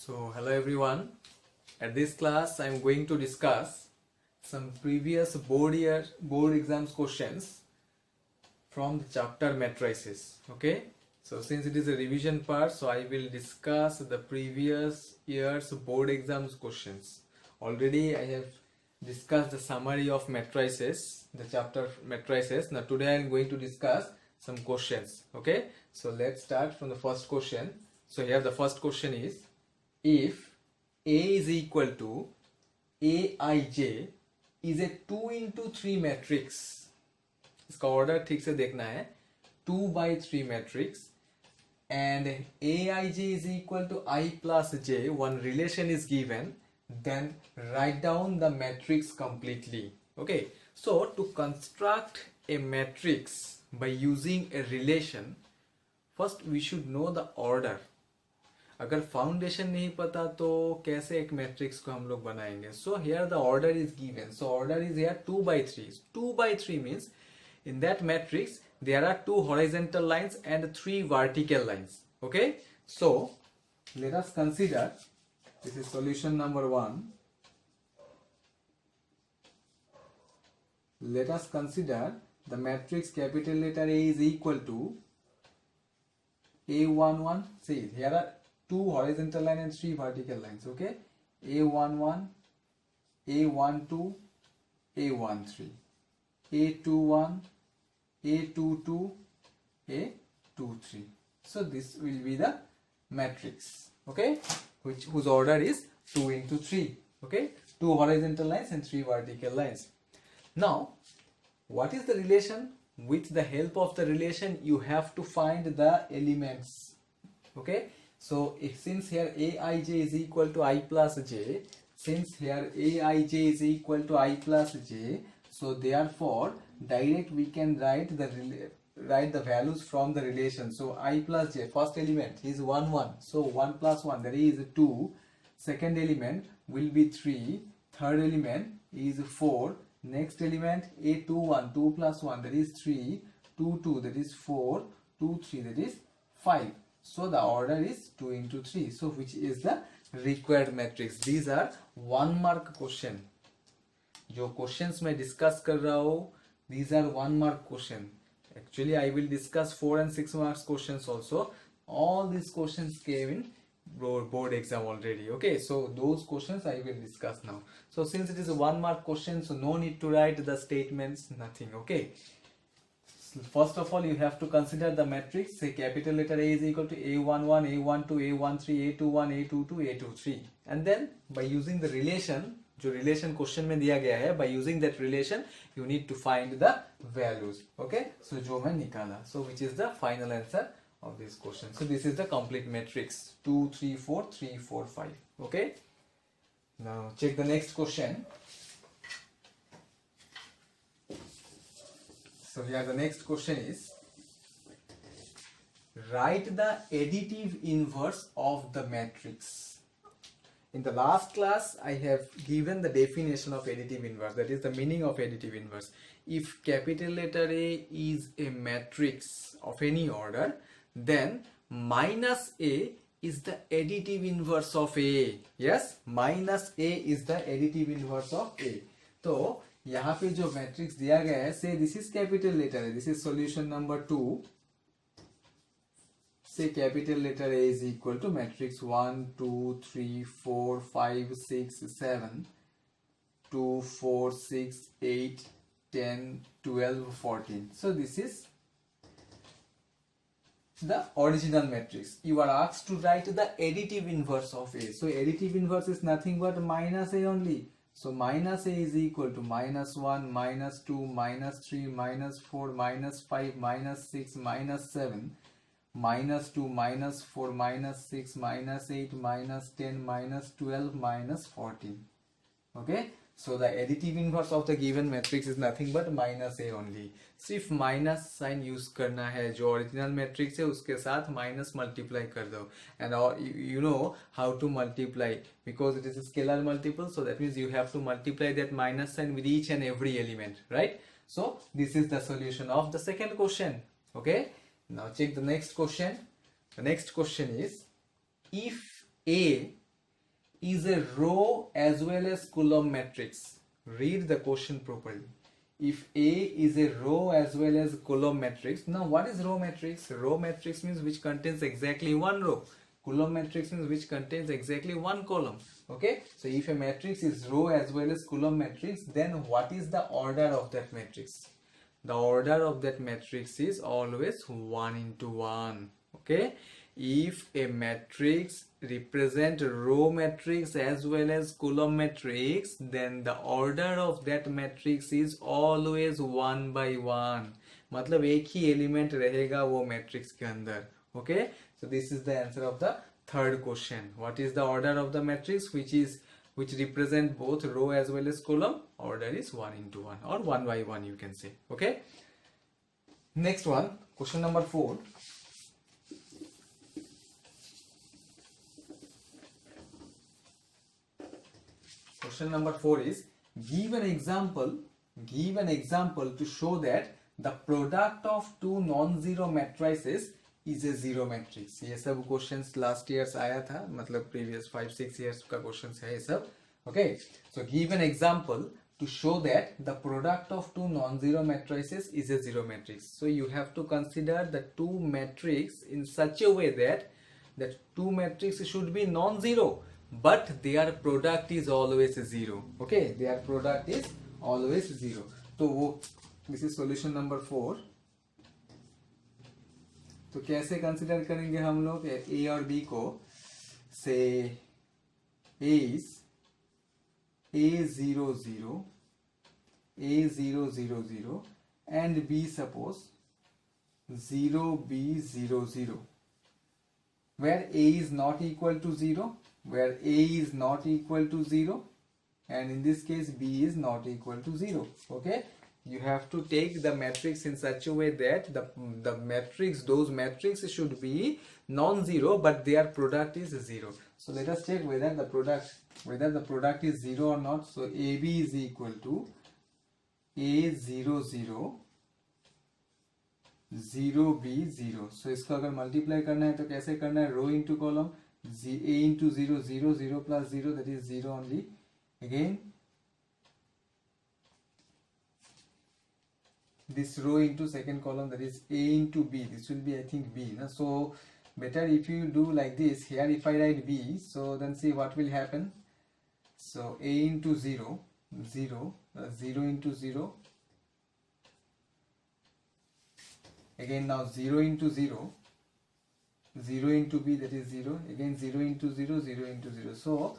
So hello everyone. At this class I am going to discuss some previous board exams questions from the chapter matrices. Okay. So since it is a revision part, so I will discuss the previous year's board exams questions. Already I have discussed the summary of matrices, the chapter matrices. Now today I am going to discuss some questions. Okay. So let's start from the first question. So here the first question is, if A is equal to Aij is a 2 into 3 matrix, इसका order ठीक से देखना है, 2/3 matrix, and Aij is equal to I plus j, one relation is given, then write down the matrix completely. Okay, so to construct a matrix by using a relation, first we should know the order. अगर foundation नहीं पता तो कैसे एक matrix को हम लोग बनाएंगे. So here the order is given. So order is here 2/3. 2/3 means in that matrix there are 2 horizontal lines and 3 vertical lines. Okay, so let us consider, this is solution number 1. Let us consider the matrix capital letter A is equal to A11. See, here are 2 horizontal lines and 3 vertical lines. Okay, A11, A12, A13, A21, A22, A23. So this will be the matrix. Okay, whose order is 2 into 3. Okay, 2 horizontal lines and 3 vertical lines. Now what is the relation? With the help of the relation you have to find the elements. Okay, so since here Aij is equal to I plus j, since here Aij is equal to I plus j, so therefore direct we can write the values from the relation. So I plus j, first element is 1 1, so 1 plus 1, that is 2. Second element will be 3. Third element is 4. Next element A21, 2 plus 1, that is 3. 2 2, that is 4. 2 3, that is 5. So the order is 2 into 3. So which is the required matrix? These are 1 mark question. जो questions मैं discuss कर रहा हूँ, these are 1 mark question. Actually I will discuss 4 and 6 marks questions also. All these questions came in board exam already. Okay, so those questions I will discuss now. So since it is a 1 mark question, so no need to write the statements, nothing. Okay, so first of all you have to consider the matrix. Say capital letter A is equal to A11, A12, A13, A21, A22, A23, and then by using the relation, जो relation question में दिया गया है, by using that relation you need to find the values. Okay, so जो मैं निकाला, so which is the final answer of this question. So this is the complete matrix 2 3 4 3 4 5. Okay, now check the next question. So here the next question is, write the additive inverse of the matrix. In the last class I have given the definition of additive inverse, that is the meaning of additive inverse. If capital letter A is a matrix of any order, then minus A is the additive inverse of A. Yes, minus A is the additive inverse of A. तो यहाँ पे जो matrix दिया गया है, say this is capital letter A, this is solution number 2. Say capital letter A is equal to matrix 1 2 3 4 5 6 7 2 4 6 8 10 12 14. So this is the original matrix. You are asked to write the additive inverse of A. So additive inverse is nothing but minus A only. So minus A is equal to minus 1, minus 2, minus 3, minus 4, minus 5, minus 6, minus 7, minus 2, minus 4, minus 6, minus 8, minus 10, minus 12, minus 14. Okay, so the additive inverse of the given matrix is nothing but minus A only. सिर्फ minus sign use करना है, जो original matrix है उसके साथ minus multiply कर दो. And you know how to multiply, because it is a scalar multiple, so that means you have to multiply that minus sign with each and every element, right? So this is the solution of the second question. Okay, now check the next question. The next question is, if A is a row as well as column matrix. Read the question properly. If A is a row as well as column matrix. Now what is row matrix? Row matrix means which contains exactly one row. Column matrix means which contains exactly one column. Okay, so if a matrix is row as well as column matrix, then what is the order of that matrix? The order of that matrix is always 1 into 1. Okay, if a matrix represent row matrix as well as column matrix, then the order of that matrix is always 1 by 1. मतलब एक ही element रहेगा वो matrix के अंदर. Okay, so this is the answer of the third question. What is the order of the matrix which represent both row as well as column? Order is 1 into 1 or 1 by 1 you can say. Okay, next one, question number 4. Question number 4 is, give an example to show that the product of two non-zero matrices is a zero matrix. ये सब questions last years आया था, मतलब previous 5-6 years का questions है ये सब. Okay, so give an example to show that the product of two non-zero matrices is a zero matrix. So you have to consider the two matrices in such a way that two matrices should be non-zero, but their product is always zero. Okay, their product is always zero. So this is solution number 4. तो कैसे consider करेंगे हम लोग ए और B को? से ए is A00, A000 and B suppose 0B00, where A is not equal to 0, where A is not equal to 0, and in this case B is not equal to 0. Okay, you have to take the matrix in such a way that the matrix, those matrices should be non-zero but their product is 0. So let us check whether the product is 0 or not. So AB is equal to A00 0B0. So इसको अगर multiply करना है तो कैसे करना है? Rho into column, A into 0 0 0 plus 0, that is 0 only. Again this row into second column, that is A into B. This will be, I think, B. So better if you do like this. Here if I write B, so then see what will happen. So A into 0 0, 0 into 0. Again now 0 into 0, 0 into B, that is 0. Again 0 into 0, 0 into 0. So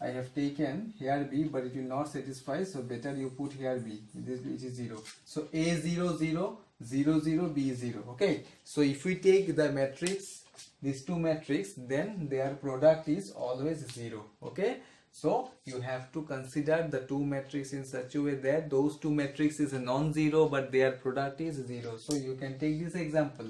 I have taken here B, but it will not satisfy, so better you put here B, which is 0. So A00 0 0 B 0. Okay, so if we take the matrix, these two matrices, then their product is always 0. Okay, so you have to consider the two matrices in such a way that those two matrices is non-zero but their product is 0. So you can take this example.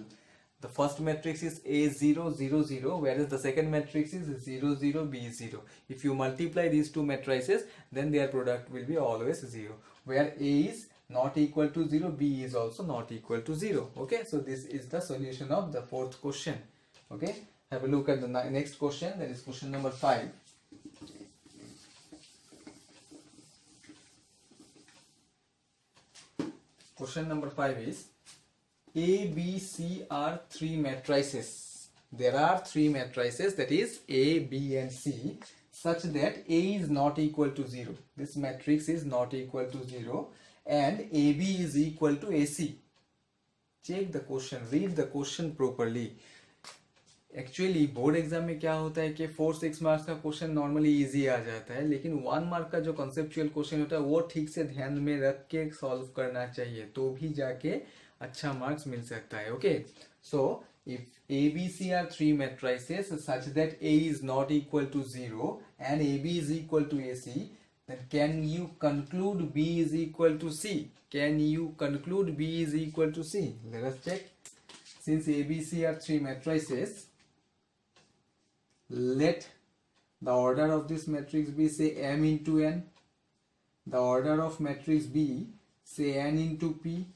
The first matrix is A0 0 0, whereas the second matrix is 0 0 B 0. If you multiply these two matrices, then their product will be always 0. Where A is not equal to 0, B is also not equal to 0. Okay, so this is the solution of the fourth question. Okay, have a look at the next question, that is question number 5. Question number 5 is, A, B, C are three matrices. There are three matrices, that is A, B and C, such that A is not equal to 0. This matrix is not equal to 0 and AB is equal to AC. Check the question, read the question properly. Actually board exam में क्या होता है कि 4-6 marks का question normally easy आ जाता है, लेकिन 1 mark का जो कॉन्सेप्चुअल क्वेश्चन होता है वो ठीक से ध्यान में रख के सॉल्व करना चाहिए, तो भी जाके अच्छा मार्क्स मिल सकता है. Okay, so if ABC are three matrices such that A is not equal to 0 and AB is equal to AC, then can you conclude B is equal to C? Can you conclude B is equal to C? Let us check. Since ABC are three matrices, let the order of this matrix be, say, M into N. The order of matrix B, say, N into P.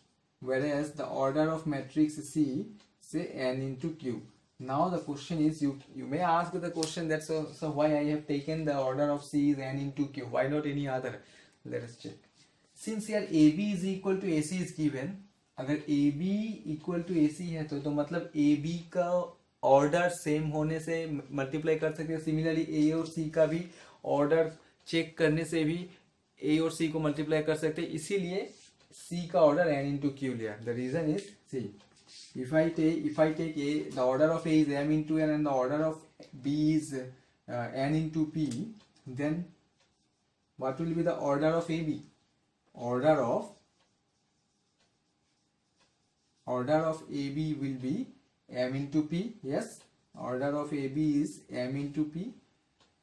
Whereas the order of matrix C, say, N into Q. Now the question is, you may ask the question that so why I have taken the order of C is n into q, why not any other? Let us check. Since here AB is equal to AC is given, अगर AB equal to AC है तो मतलब AB का order same होने से multiply कर सकते हैं. सिमिलरली A और C का भी ऑर्डर चेक करने से भी A और C को मल्टीप्लाई कर सकते हैं. इसीलिए C का ऑर्डर n into q लिया. The reason is, see, if I take A, the order of A is m into n and the order of B is n into p, then what will be the order of AB? Order of AB will be m into p. Yes, order of AB is m into p.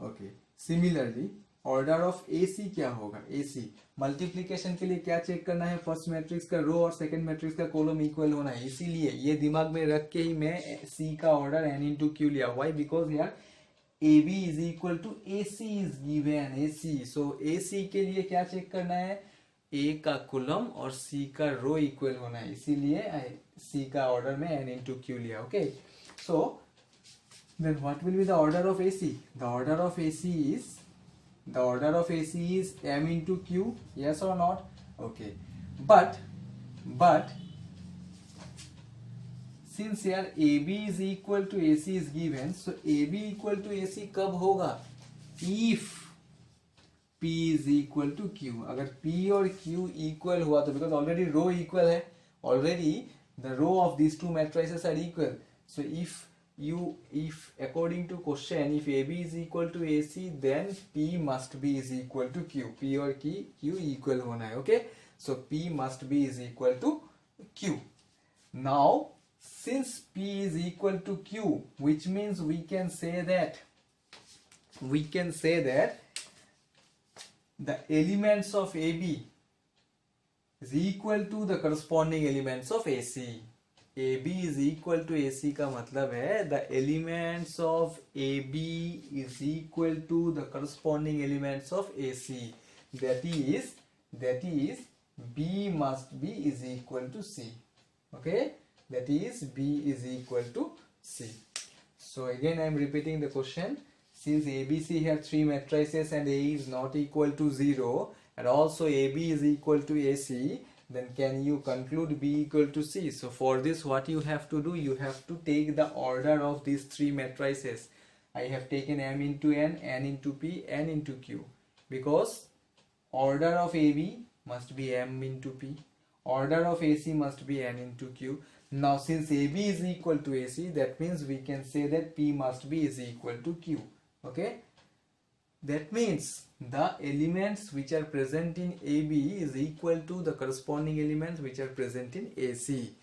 Okay. Similarly, order of AC क्या होगा? AC multiplication के लिए क्या check करना है? First matrix का रो और second matrix का कॉलम इक्वल होना है. इसीलिए ये दिमाग में रख के ही मैं C का ऑर्डर n into q लिया. व्हाई? बिकॉज यार AB is equal to AC is given. AC, so AC के लिए क्या चेक करना है? A का कॉलम और C का रो इक्वल होना है. इसीलिए C का ऑर्डर में n into q लिया. Okay, so then what will be the order of AC? The order of AC is m into q. Yes or not? Okay, but since here AB is equal to AC is given, so AB equal to AC कब होगा? If P is equal to Q. अगर P और Q equal हुआ तो, because already row equal है, already the row of these two matrices are equal. So if according to question, if AB is equal to AC, then P must be is equal to Q. P और Q equal होना है. Okay, so P must be is equal to Q. Now since P is equal to Q, which means we can say that the elements of AB is equal to the corresponding elements of AC. AB is equal to AC का मतलब है the elements of AB is equal to the corresponding elements of AC. That is B must be is equal to C. Okay, that is B is equal to C. So again I am repeating the question. Since ABC have three matrices and A is not equal to 0 and also AB is equal to AC, then can you conclude B equal to C? So for this, what you have to do, you have to take the order of these three matrices. I have taken m into n, n into p, n into q, because order of AB must be m into p, order of AC must be n into q. Now since AB is equal to AC, that means we can say that P must be is equal to Q. Okay, that means the elements which are present in AB is equal to the corresponding elements which are present in AC.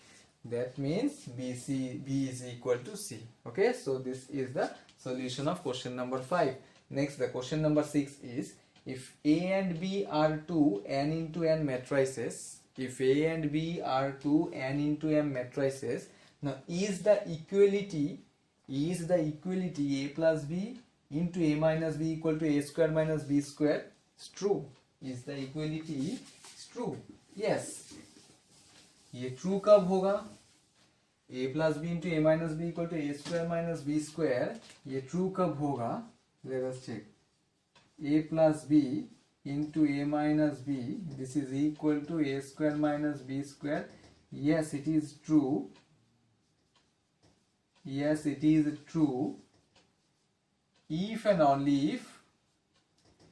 That means B is equal to C. Okay, so this is the solution of question number 5. Next, the question number 6 is, if A and B are two n into n matrices, if A and B are two n into m matrices, now is the equality A plus B into A minus B equal to A square minus B square is true? Is the equality is true? Yes. ये true कब होगा? A plus B into A minus B equal to A square minus B square, ये true कब होगा? Let us check. A plus B into A minus B, this is equal to A square minus B square. Yes, it is true. Yes, it is true. If and only if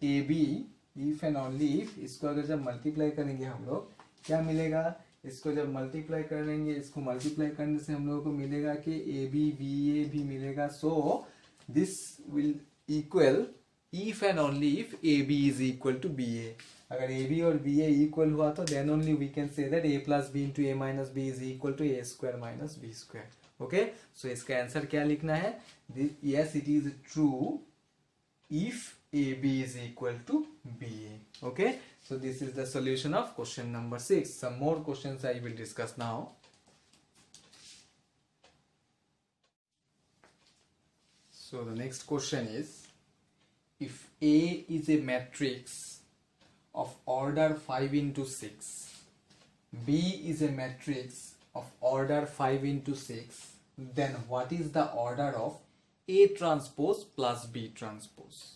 AB, if and only if, इसको अगर जब multiply करेंगे हम लोग, क्या मिलेगा? इसको जब मल्टीप्लाई करेंगे, इसको मल्टीप्लाई करने से हम लोगों को मिलेगा कि AB BA भी मिलेगा. So this will equal if and only if AB is equal to BA. अगर AB और BA equal हुआ तो then only we can say that A plus B into A minus B is equal to A square minus B square. Okay, so इसका answer क्या लिखना है? Yes, it is true if AB is equal to BA. Okay, so this is the solution of question number 6. Some more questions I will discuss now. So the next question is, if A is a matrix of order 5 into 6, B is a matrix of order 5 into 6, then what is the order of A transpose plus B transpose?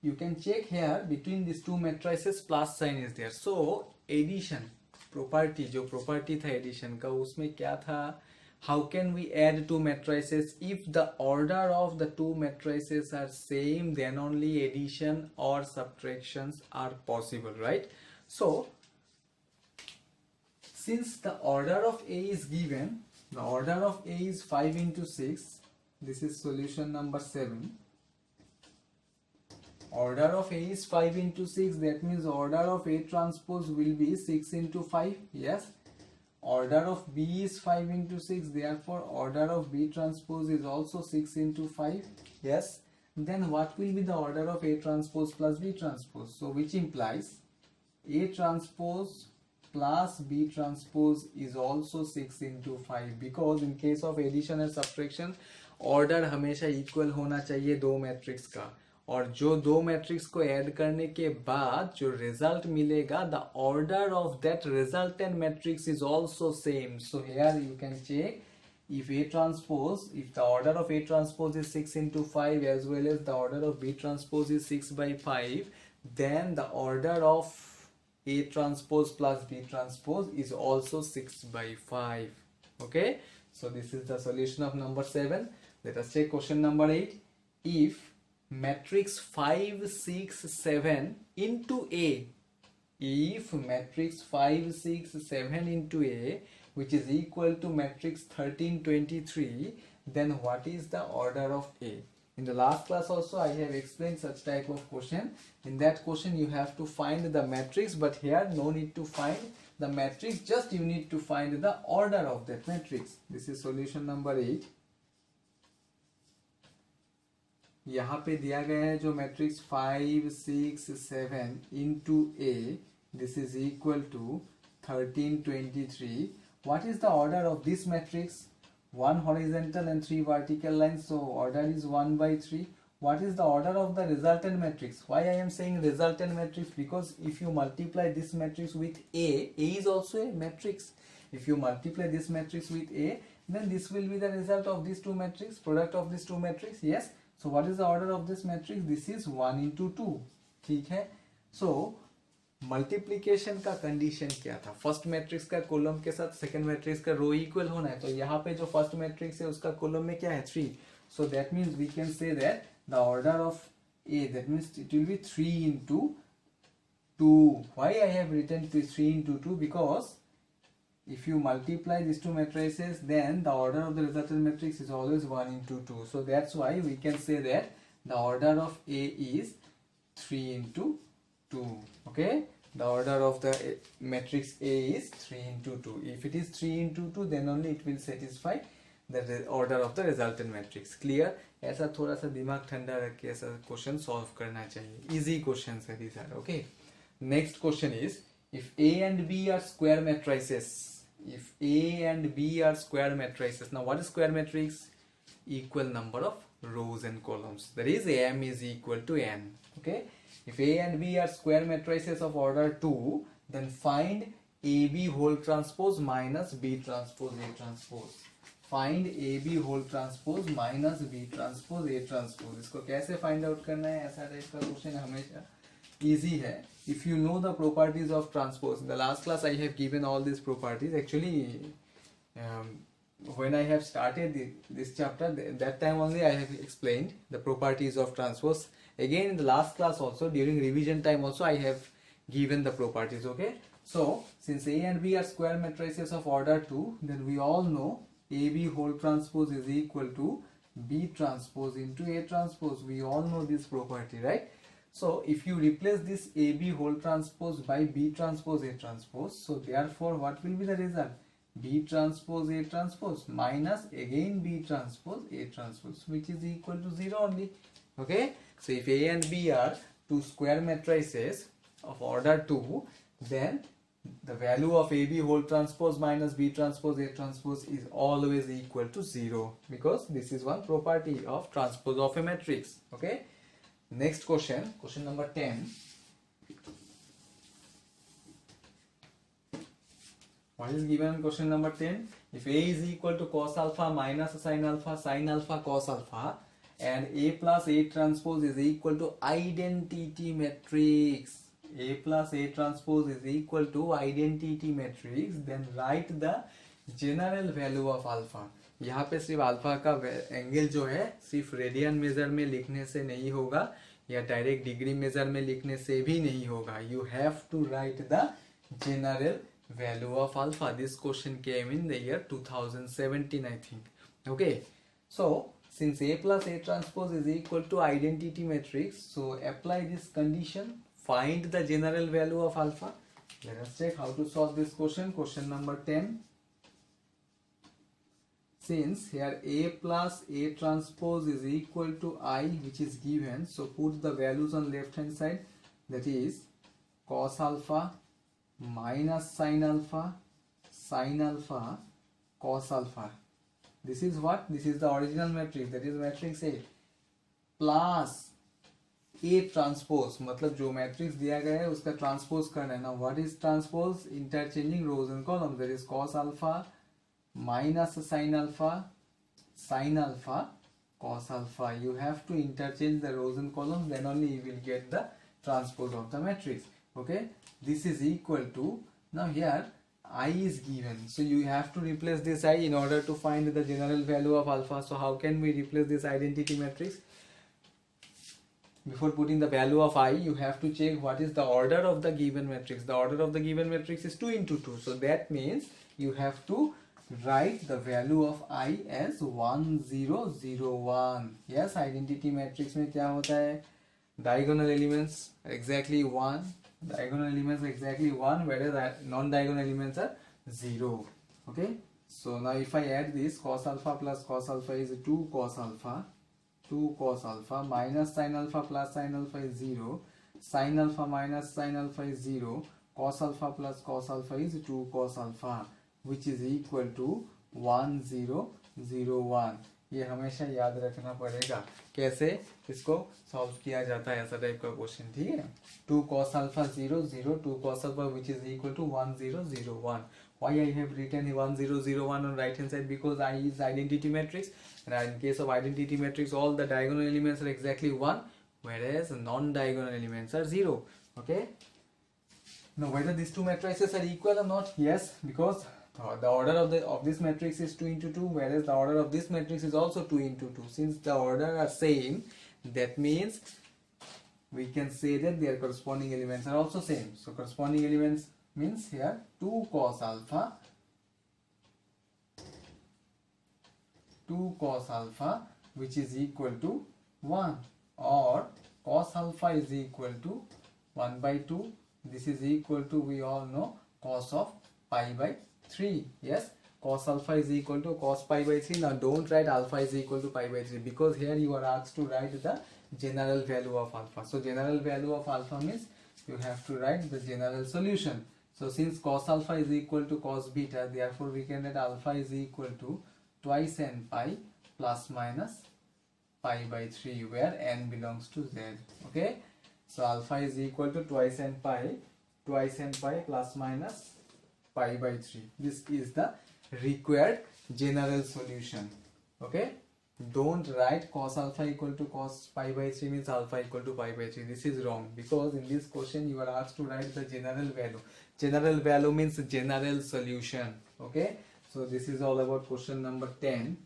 You can check here between these two matrices plus sign is there. So addition property, जो property था addition का उसमें क्या था? How can we add two matrices? If the order of the two matrices are same, then only addition or subtractions are possible, right? So since the order of A is given, the order of A is 5 into 6. This is solution number 7. Order of A is 5 into 6. That means order of A transpose will be 6 into 5. Yes. Order of B is 5 into 6. Therefore, order of B transpose is also 6 into 5. Yes. Then what will be the order of A transpose plus B transpose? So which implies A transpose plus B transpose is also 6 into 5, because in case of addition and subtraction order हमेशा equal होना चाहिए दो matrix का, और जो दो matrix को add करने के बाद जो रिजल्ट मिलेगा the order of that resultant matrix is also same. So here you can check if A transpose, if the order of A transpose is 6 into 5 as well as the order of B transpose is 6 by 5, then the order of A transpose plus B transpose is also 6 by 5. Okay, so this is the solution of number 7. Let us check question number 8. If matrix 5 6 7 into A, if matrix 5 6 7 into A which is equal to matrix 13 23, then what is the order of A? In the last class also I have explained such type of question. In that question you have to find the matrix, but here no need to find the matrix, just you need to find the order of that matrix. This is solution number 8. यहाँ पे दिया गया है जो matrix 5 6 7 into A, this is equal to 13 23. What is the order of this matrix? 1 horizontal and 3 vertical lines, so order is 1 by 3. What is the order of the resultant matrix? Why I am saying resultant matrix? Because if you multiply this matrix with A is also a matrix. If you multiply this matrix with A, then this will be the result of these two matrix, product of these two matrix. Yes. So what is the order of this matrix? This is 1 into 2. ठीक है. So multiplication का condition क्या था? First matrix का column के साथ second matrix का rho equal होना है, तो यहाँ पे जो फर्स्ट मैट्रिक्स है उसका कॉलम में क्या है 3. So that means we can say that the order of a, that means it will be 3 into 2. Why I have written 3 into 2? Because if you multiply these two matrices, then the order of the resultant matrix is always 1 into 2. So that's why we can say that the order of A is 3 into 2. Okay, the order of the matrix A is 3 into 2. If it is 3 into 2, then only it will satisfy the order of the resultant matrix. Clear? ऐसा थोड़ा सा दिमाग ठंडा रख के ऐसा question solve करना चाहिए. Easy questions है these are. Okay. Next question is, if A and B are square matrices. If A and B are square matrices. Now what is square matrix? Equal number of rows and columns. That is M is equal to N. Okay. If A and B are square matrices of order 2, then find AB whole transpose minus B transpose A transpose. Find AB whole transpose minus B transpose A transpose. इसको कैसे find out करना है? ऐसा type का question हमेशा easy है. If you know the properties of transpose, in the last class I have given all these properties. Actually, when I have started this chapter, that time only I have explained the properties of transpose. Again in the last class also, during revision time also, I have given the properties. Okay, so since A and B are square matrices of order 2, then we all know AB whole transpose is equal to B transpose into A transpose. We all know this property, right? So if you replace this AB whole transpose by B transpose A transpose, so therefore what will be the result? B transpose A transpose minus again B transpose A transpose, which is equal to 0 only. Okay, so if A and B are two square matrices of order 2, then the value of AB whole transpose minus B transpose A transpose is always equal to 0, because this is one property of transpose of a matrix. Okay. Next question, question number 10. What is given in question number 10? if A is equal to cos alpha minus sin alpha cos alpha, and A plus A transpose is equal to identity matrix, A plus A transpose is equal to identity matrix, then write the general value of alpha. यहाँ पे सिर्फ alpha का angle जो है सिर्फ radian major में लिखने से नहीं होगा या डायरेक्ट डिग्री मेजर में लिखने से भी नहीं होगा. You have to write the general value of alpha. This question came in the year 2017, I think. Okay, so since A plus A transpose is equal to identity matrix, so apply this condition, find the general value of alpha. Let us check how to solve this question. Question number 10. Since here A plus A transpose is equal to I, which is given, so put the values on left hand side, that is cos alpha minus sin alpha, cos alpha. This is what? This is the original matrix, that is matrix A, plus A transpose, मतलब जो matrix दिया गया है उसका transpose करना है ना. What is transpose? Interchanging rows and column, that is cos alpha minus sin alpha cos alpha. You have to interchange the rows and columns, then only you will get the transpose of the matrix. Okay, this is equal to, now here I is given, so you have to replace this I in order to find the general value of alpha. So how can we replace this identity matrix? Before putting the value of I, you have to check what is the order of the given matrix. The order of the given matrix is 2 into 2, so that means you have to write the value of I as 1 0 0 1. Yes, identity matrix में क्या होता है? Diagonal elements exactly 1, diagonal elements exactly 1, whereas non-diagonal elements are 0. Okay, so now if I add this, cos alpha plus cos alpha is 2 cos alpha, 2 cos alpha, minus sin alpha plus sin alpha is 0, sin alpha minus sin alpha is 0, cos alpha plus cos alpha is 2 cos alpha, which is equal to 1 0 0 1. ये हमेशा याद रखना पड़ेगा कैसे इसको solve किया जाता है, ऐसा टाइप का क्वेश्चन. ठीक है, 2 cos alpha 0 0, 2 cos alpha which is equal to 1 0 0 1. Why I have written 1 0 0 1 on right hand side? Because I is identity matrix, and in case of identity matrix all the diagonal elements are exactly 1, whereas non-diagonal elements are 0. Okay, now whether these two matrices are equal or not? Yes, because the order of this matrix is 2 into 2, whereas the order of this matrix is also 2 into 2. Since the order are same, that means we can say that their corresponding elements are also same. So corresponding elements means here 2 cos alpha, 2 cos alpha which is equal to 1, or cos alpha is equal to 1 by 2. This is equal to, we all know, cos of pi by 3. Yes, cos alpha is equal to cos pi by 3. Now don't write alpha is equal to pi by 3, because here you are asked to write the general value of alpha. So general value of alpha means you have to write the general solution. So since cos alpha is equal to cos beta, therefore we can write alpha is equal to twice n pi plus minus pi by 3, where n belongs to z. Okay, so alpha is equal to twice n pi plus minus pi by 3. This is the required general solution. Okay, don't write cos alpha equal to cos pi by 3 means alpha equal to pi by 3. This is wrong, because in this question you are asked to write the general value. General value means general solution. Okay, so this is all about question number 10.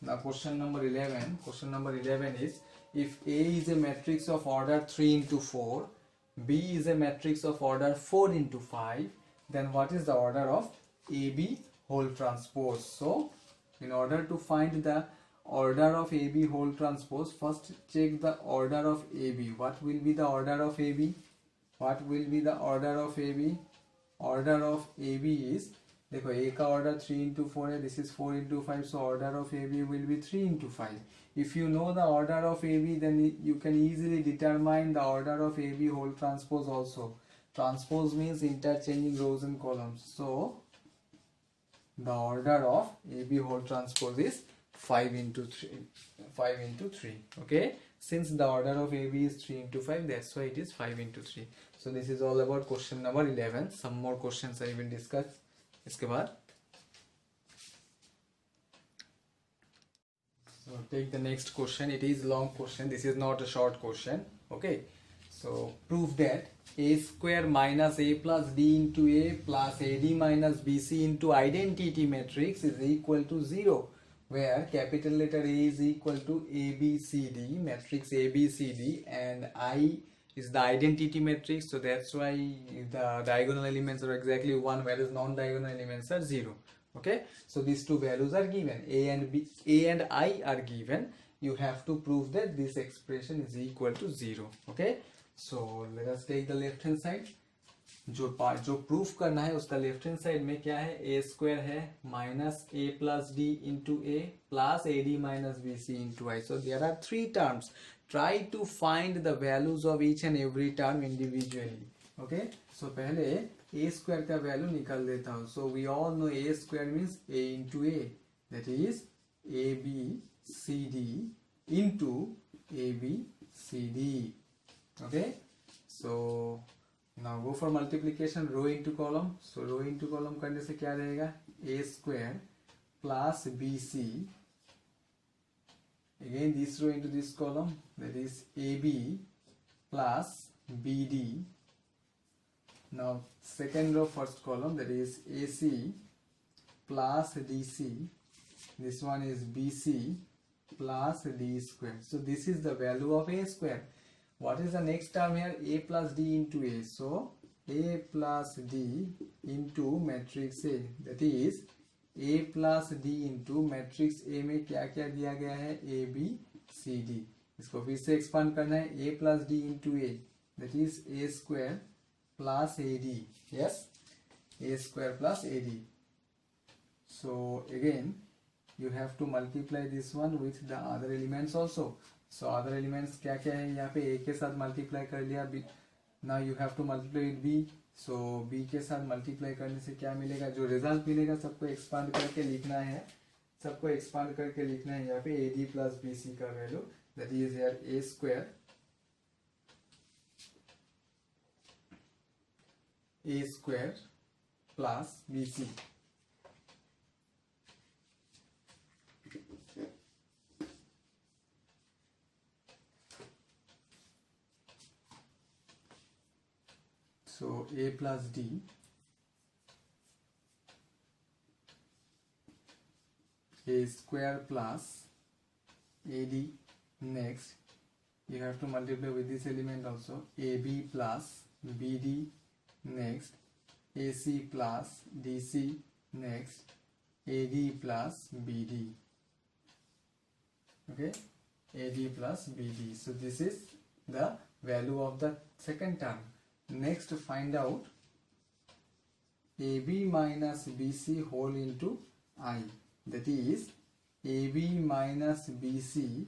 Now question number 11. Question number 11 is, if A is a matrix of order 3 into 4, B is a matrix of order 4 into 5, then what is the order of AB whole transpose? So in order to find the order of AB whole transpose, first check the order of AB. What will be the order of AB? What will be the order of AB? Order of AB is, देखो A का order 3 into 4 है, this is 4 into 5, so order of AB will be 3 into 5. If you know the order of AB, then you can easily determine the order of AB whole transpose also. Transpose means interchanging rows and columns. So the order of AB whole transpose is 5 into 3. 5 into 3. Okay, since the order of AB is 3 into 5, that's why it is 5 into 3. So this is all about question number 11. Some more questions I will discuss इसके बाद. So take the next question. It is long question. This is not a short question. Okay. So prove that a square minus a plus d into a plus ad minus bc into identity matrix is equal to 0, where capital letter A is equal to ABCD, matrix ABCD, and I is the identity matrix. So that's why the diagonal elements are exactly 1, whereas non-diagonal elements are 0. Okay, so these two values are given, a and I are given. You have to prove that this expression is equal to 0. Okay, so let us take the left hand side. जो proof करना है उसका left hand side में क्या है, A square है minus A plus D into A plus A D minus B C into I. So there are 3 terms. Try to find the values of each and every term individually. Okay, so पहले A square का value निकाल देता हूं. So we all know A square means A into A, that is A B C D into A B C D. Okay, so now go for multiplication, row into column. So row into column करने से क्या रहेगा, a square plus bc, again this row into this column, that is ab plus bd. Now second row first column, that is ac plus dc, this one is bc plus d square. So this is the value of a square. What is the next term here, a plus d into a. So a plus d into matrix A, that is a plus d into matrix A में क्या क्या दिया गया है, a b c d. इसको फिर से expand करना है, a plus d into a, that is a square plus ad. Yes, a square plus ad. So again you have to multiply this one with the other elements also. So other elements क्या क्या है, यहाँ पे a के साथ multiply कर लिया. now you have to multiply with b. so b के साथ मल्टीप्लाई करने से क्या मिलेगा, जो रिजल्ट मिलेगा सबको एक्सपांड करके लिखना है. सबको एक्सपांड करके लिखना है यहाँ पे ad प्लस बी सी का value, that is here a square plus b c. So a plus d a square plus ad. Next you have to multiply with this element also, ab plus bd. Next ac plus dc. Next ad plus bd. Okay, ad plus bd. So this is the value of the second term. Next find out ab minus bc whole into I, that is ab minus bc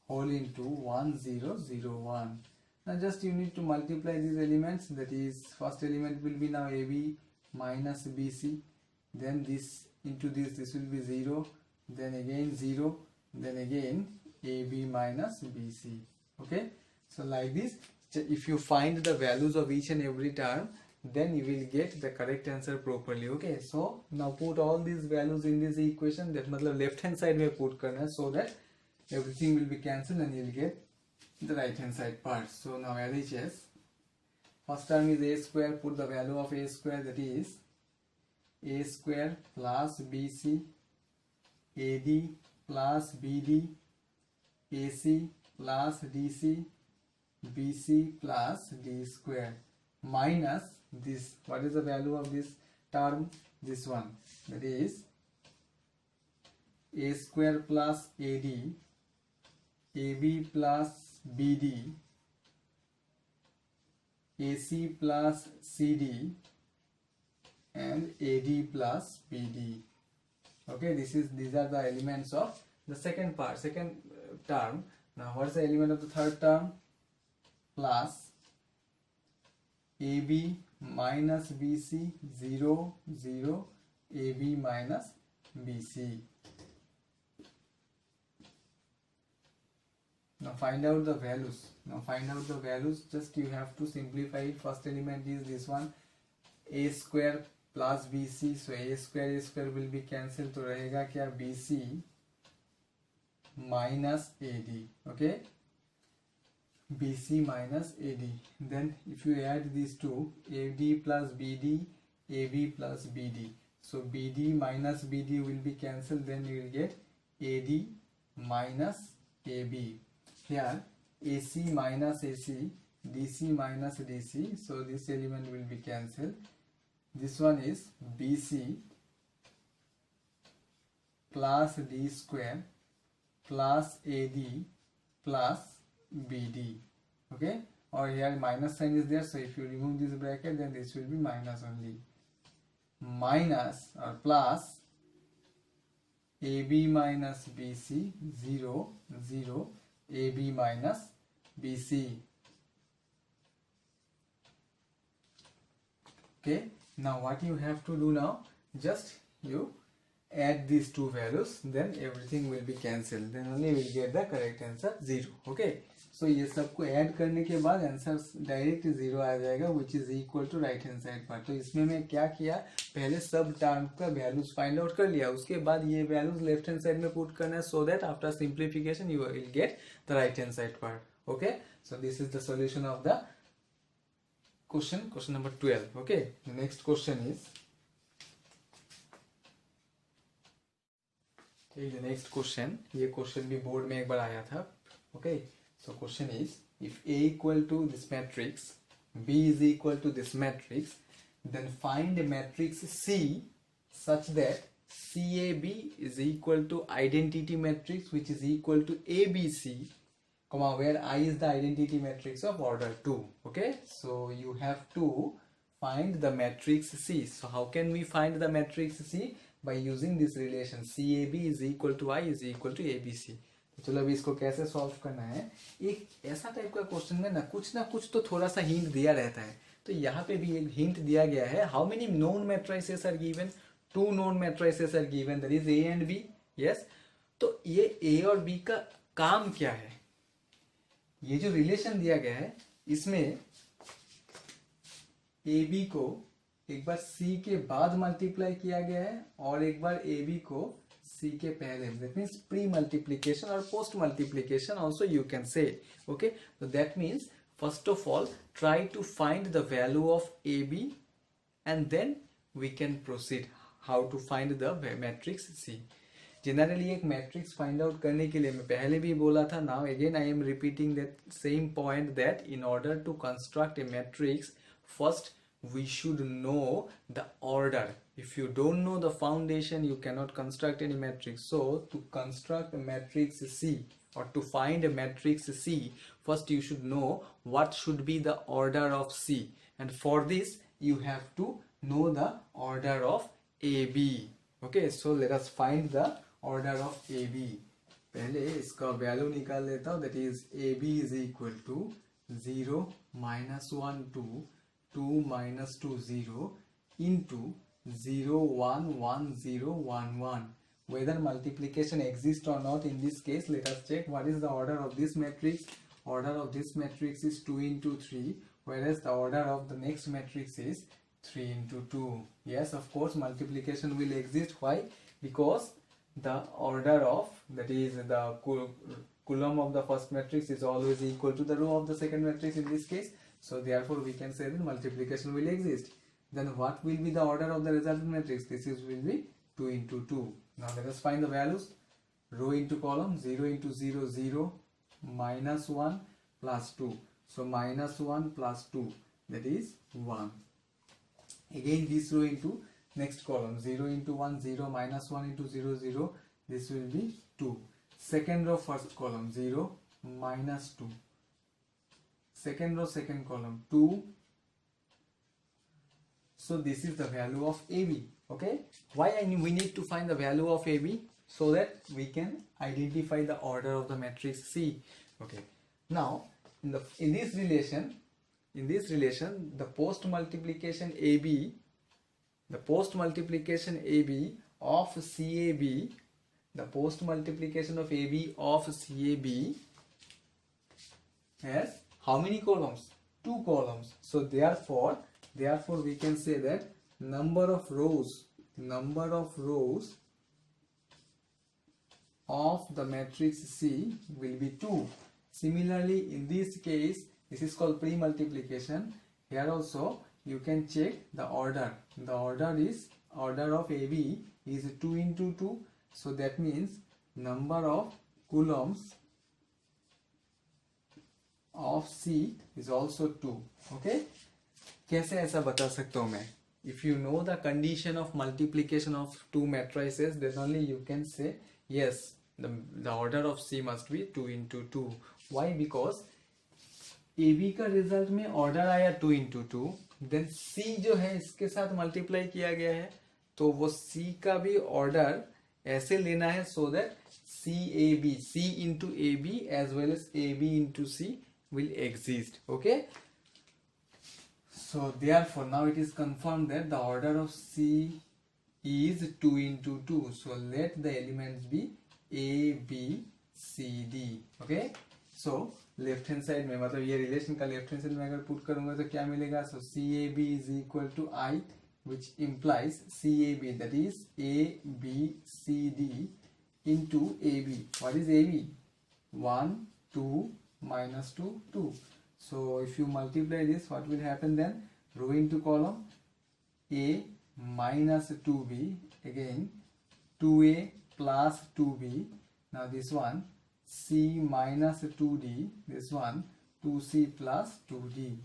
whole into 1001. Now just you need to multiply these elements, that is first element will be now ab minus bc, then this into this will be 0, then again 0, then again ab minus bc. Okay, so like this, if you find the values of each and every term, then you will get the correct answer properly. Okay, so now put all these values in this equation, that मतलब left hand side में put करना है, so that everything will be cancelled and you will get the right hand side part. So now LHS, first term is a square, put the value of a square, that is a square plus bc, ad plus bd, ac plus dc, bc plus d square, minus this. What is the value of this term, this one, that is a square plus ad, ab plus bd, ac plus cd, and ad plus bd. Okay, these are the elements of the second part, second term. Now what is the element of the third term, plus ab minus bc 0 0 ab minus bc. Now find out the values. Just you have to simplify it. First element is this one, a square plus bc. So a square will be cancelled. तो रहेगा क्या, bc minus ad. Okay, bc minus ad. Then if you add these two, ad plus bd, ab plus bd. So bd minus bd will be cancelled. Then you will get ad minus ab. Here AC minus AC, DC minus DC, so this element will be cancelled. This one is BC plus D square plus AD plus BD. Okay, or here minus sign is there, so if you remove this bracket, then this will be minus only. Minus or plus AB minus BC 0 0, AB minus BC. Okay, now what you have to do now, just you add these two values, then everything will be cancelled, then only we will get the correct answer 0. Okay, so ये सबको add करने के बाद answer direct 0 आ जाएगा, which is equal to right hand side पर. तो इसमें मैं क्या किया, पहले सब टर्म का वैल्यूज फाइंड आउट कर लिया, उसके बाद ये वैल्यूज लेफ्ट हैंड साइड में पुट करना है, so that after simplification you will get the right hand side part. Okay, so this is the solution of the question number 12. Okay, next question is, the next question, ये question भी board में एक बार आया था. Okay, so question is, if A equal to this matrix, B is equal to this matrix, then find a matrix C such that CAB is equal to identity matrix which is equal to ABC, comma, where I is the identity matrix of order 2. Okay, so you have to find the matrix C. So how can we find the matrix C? By using this relation CAB is equal to I is equal to ABC. तो चलो अभी इसको कैसे solve करना है. एक ऐसा type का क्वेश्चन में ना कुछ तो थोड़ा सा हिंट दिया रहता है, तो यहाँ पे भी एक हिंट दिया गया है. How many known matrices are given, 2 known matrices are given, that is A and B. Yes, तो ये A और B का काम क्या है, ये जो रिलेशन दिया गया है इसमें AB को एक बार C के बाद मल्टीप्लाई किया गया है और एक बार AB को C के पहले, that means pre multiplication or post multiplication also you can say. Okay, so that means first of all try to find the value of AB and then we can proceed how to find the matrix C. Generally एक matrix find out करने के लिए मैं पहले भी बोला था, now again I am repeating that same point, that in order to construct a matrix, first we should know the order. If you don't know the foundation, you cannot construct any matrix. So to construct a matrix C or to find a matrix C, first you should know what should be the order of C, and for this you have to know the order of AB. Okay, so let us find the order of AB. पहले इसका value निकाल लेता हूँ, that is AB is equal to 0 minus 1 2 2 minus 2 0 into 0 1 1 0 1 1. Whether multiplication exists or not, in this case let us check what is the order of this matrix. Order of this matrix is 2 into 3, whereas the order of the next matrix is 3 into 2. Yes, of course multiplication will exist. Why? Because the order of, that is the column of the first matrix is always equal to the row of the second matrix in this case. So therefore we can say that multiplication will exist. Then what will be the order of the resultant matrix? This is will be 2 into 2. Now let us find the values. Row into column, 0 into 0 0, minus 1 plus 2. So minus 1 plus 2, that is 1. Again this row into next column, 0 into 1 0, minus 1 into 0 0, this will be 2. Second row first column, 0 minus 2. Second row second column, 2. So this is the value of AB. Okay, why we need to find the value of AB? So that we can identify the order of the matrix C. Okay, now in this relation the post multiplication AB of CAB, the post multiplication of AB of CAB has how many columns? 2 columns. So therefore we can say that number of rows of the matrix C will be 2. Similarly, in this case, this is called pre-multiplication. Here also you can check the order. The order of AB is 2 into 2. So that means number of coulombs of C is also 2. Okay? कैसे ऐसा बता सकता हूँ मैं? If you know the condition of multiplication of two matrices, then only you can say yes, the order of C must be 2 into 2. Why? Because AB का result में order आया 2 into 2, then C जो है इसके साथ multiply किया गया है, तो वो C का भी ऑर्डर ऐसे लेना है so that C into AB as well as AB into C will exist. Okay? So therefore now it is confirmed that the order of C is 2 into 2. So let the elements be A, B, C, D. Okay? So left hand side में मतलब ये relation का left hand side में अगर put करूंगा तो क्या मिलेगा? So C A B is equal to I which implies C A B that is A B C D into A B. What is A B? 1 2 minus 2 2. So if you multiply this, what will happen then? Row into column, A minus 2B, again 2A plus 2B. Now this one C minus 2D, this one 2C plus 2D.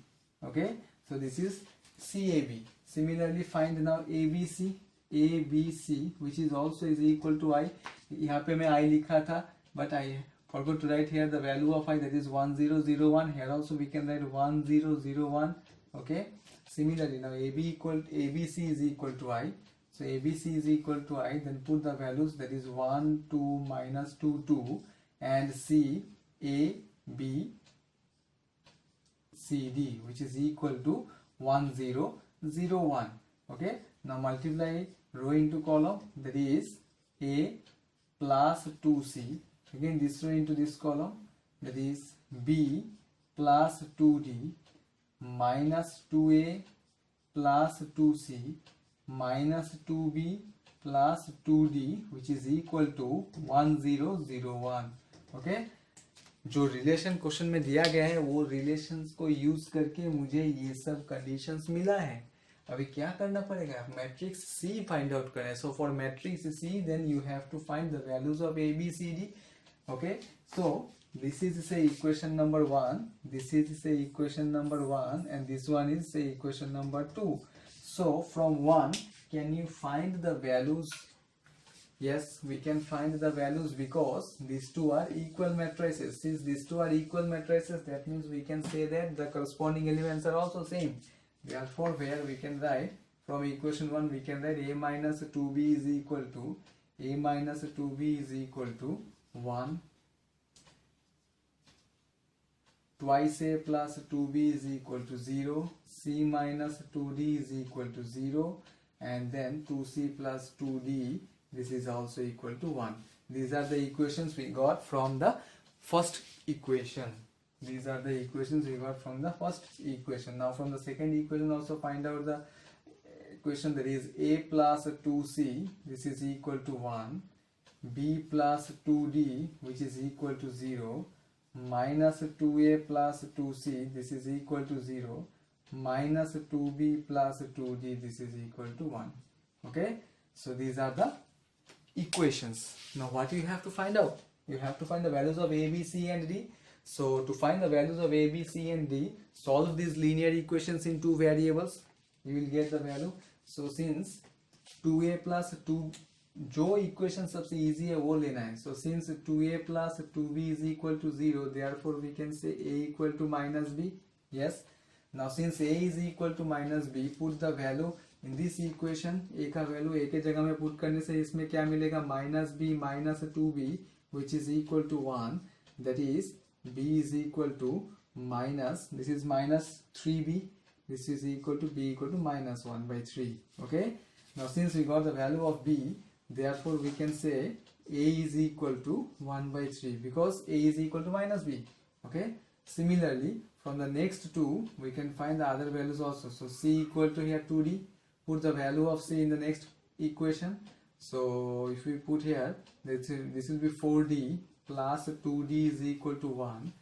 Okay, so this is CAB. Similarly find now ABC, ABC which is also is equal to I. यहाँ पे मैं I लिखा था but I forgot to write here the value of I, that is 1001. Here also we can write 1001. Okay, similarly now ABC is equal to I. So ABC is equal to I, then put the values, that is 1 2 minus 2 2 and C A B C D which is equal to 1001. Okay, now multiply row into column, that is A plus 2C, again this row into this column, that is B plus 2D minus 2A plus 2C minus 2B plus 2D which is equal to 1001. Okay, जो relation question में दिया गया है वो relations को use करके मुझे ये सब कंडीशंस मिला है. अभी क्या करना पड़ेगा? मैट्रिक्स सी फाइंड आउट करना है. So for matrix C then you have to find the values of A B C D. Okay, so this is say equation number 1, this is say equation number 1 and this one is say equation number 2. So from 1 can you find the values? Yes, we can find the values because these two are equal matrices. Since these two are equal matrices, that means we can say that the corresponding elements are also same. Therefore, where we can write from equation 1, we can write A minus 2B is equal to A minus 2B is equal to 1 twice A plus 2B is equal to 0, C minus 2D is equal to 0, and then 2C plus 2D, this is also equal to 1. These are the equations we got from the first equation. These are the equations we got from the first equation. Now from the second equation also find out the equation, that is A plus 2C, this is equal to 1, B plus 2D which is equal to 0, minus 2A plus 2C, this is equal to 0, minus 2B plus 2D, this is equal to 1. Okay, so these are the equations. Now what you have to find out? You have to find the values of A, B, C and D. So to find the values of A, B, C and D, solve these linear equations in two variables. You will get the value. So since 2A plus 2, जो equation सबसे easy है वो लेना है. So since 2A plus 2B is equal to 0, therefore we can say A equal to minus B. Yes. Now since A is equal to minus B, put the value in this equation. A का value A के जगह में put करने से इसमें क्या मिलेगा? Minus b minus 2b which is equal to 1, that is b is equal to minus, this is minus 3b, this is equal to b equal to minus 1 by 3. Okay, now since we got the value of b, therefore we can say A is equal to 1 by 3 because A is equal to minus b. Okay, Similarly, from the next two, we can find the other values also. So C equal to here 2D. Put the value of C in the next equation. So if we put here, this will be 4D plus 2D is equal to 1.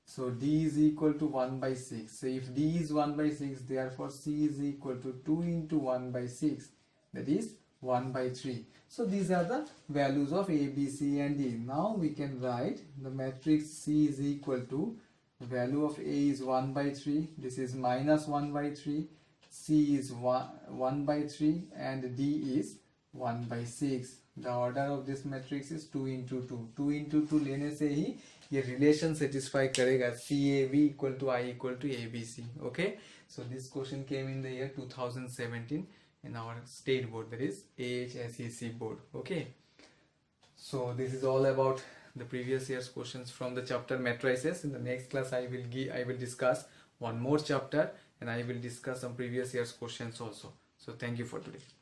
So D is equal to 1 by 6. So if D is 1 by 6, therefore C is equal to 2 into 1 by 6. That is 1 by 3. So these are the values of A, B, C and D. Now we can write the matrix C is equal to, the value of A is 1 by 3. This is minus 1 by 3. C is 1 by 3 and D is 1 by 6. The order of this matrix is 2 into 2. 2 into 2 लेने से ही ये relation satisfy करेगा CAB equal to I equal to ABC. Okay, so this question came in the year 2017 in our state board, that is AHSEC board. Okay, so this is all about the previous year's questions from the chapter matrices. In the next class I will discuss one more chapter and I will discuss some previous year's questions also. So thank you for today.